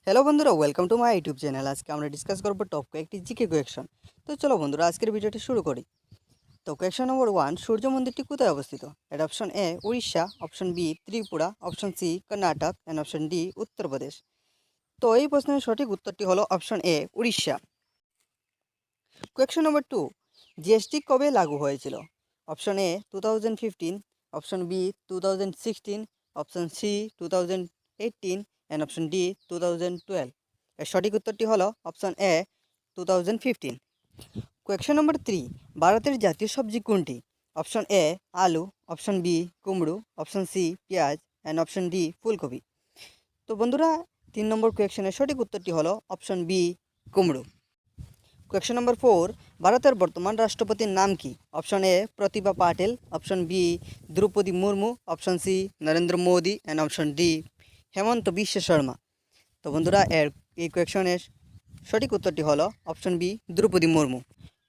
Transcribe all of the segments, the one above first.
Hello বন্ধুরা, welcome to my YouTube channel. আজকে আমরা ডিসকাস করবো টপ কয়েকটি জিকে কোয়েকশন। তো চলো বন্ধুরা, আজকের ভিডিওটি শুরু করি। তো কোয়েকশন নম্বর 1, সূর্য মন্দিরটি কোথায় অবস্থিত? এটা option A Orissa, option B Tripura, option C Karnataka and option D Uttar Pradesh. তো এই প্রশ্নের সঠিক উত্তরটি হলো option A Orissa. Question number 2, GST কবে লাগু হয়েছিল? Option A 2015, option B 2016, option C 2018 and option D 2012। এর সঠিক উত্তরটি হলো অপশন এ 2015। কোয়েকশন নম্বর 3, ভারতের জাতীয় সবজি কোনটি? অপশন এ আলু, অপশন বি কুমড়ো, অপশন সি পেঁয়াজ অ্যান্ড অপশন ডি ফুলকপি। তো বন্ধুরা, 3 নম্বর কোয়েকশনের সঠিক উত্তরটি হলো অপশন বি কুমড়ো। কোয়েকশন নম্বর 4, ভারতের বর্তমান রাষ্ট্রপতির নাম কি? Option A Pratibha Patil, option B Draupadi Murmu, option C Narendra Modi and option D Himanta Biswa Sarma. তো বন্ধুরা, এই কোয়েকশনের সঠিক উত্তরটি হলো option B Draupadi Murmu.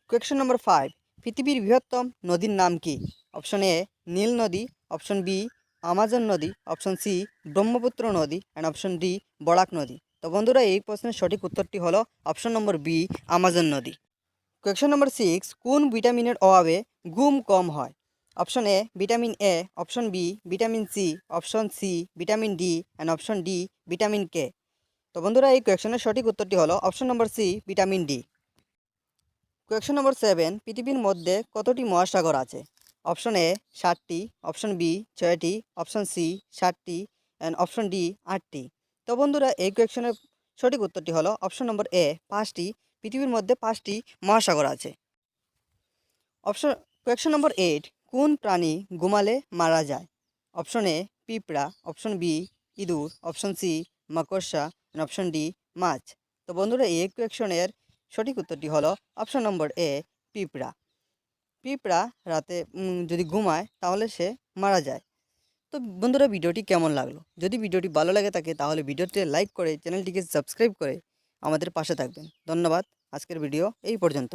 Question number 5, পৃথিবীর বৃহত্তম নদীর নাম কি? অপশন এ নীল নদী, অপশন বি আমাজন নদী, অপশন সি ব্রহ্মপুত্র নদী অ্যান্ড অপশন ডি বরাক নদী। তো বন্ধুরা, এই প্রশ্নের সঠিক উত্তরটি হলো অপশন নম্বর বি আমাজন নদী। কোয়েকশন নম্বর 6, কোন ভিটামিনের অভাবে ঘুম কম হয়? Option A vitamin A, option B vitamin C, option C vitamin D and option D vitamin K. তো বন্ধুরা, এই কোয়েকশনের সঠিক উত্তরটি হলো option number C vitamin D. Question number 7, পৃথিবীর মধ্যে কতটি মহাসাগর আছে? অপশন এ 7টি, অপশন বি 6টি, অপশন সি 7টি অ্যান্ড অপশন ডি 8টি। তো বন্ধুরা, এই কোয়েকশনের সঠিক উত্তরটি হলো অপশন নম্বর এ 5টি। পৃথিবীর মধ্যে 5টি মহাসাগর আছে। অপশন কোয়েকশন নম্বর 8, কোন প্রাণী ঘুমালে মারা যায়? অপশন এ পিঁপড়া, অপশন বি ইঁদুর, অপশন সি মাকড়সা অ্যান্ড অপশন ডি মাছ। তো বন্ধুরা, এই কোয়েকশনের সঠিক উত্তরটি হলো অপশন নম্বর এ পিঁপড়া। পিঁপড়া রাতে যদি ঘুমায় তাহলে সে মারা যায়। তো বন্ধুরা, ভিডিওটি কেমন লাগলো? যদি ভিডিওটি ভালো লাগে থাকে তাহলে ভিডিওতে লাইক করে চ্যানেলটিকে সাবস্ক্রাইব করে আমাদের পাশে থাকবেন। ধন্যবাদ। আজকের ভিডিও এই পর্যন্ত।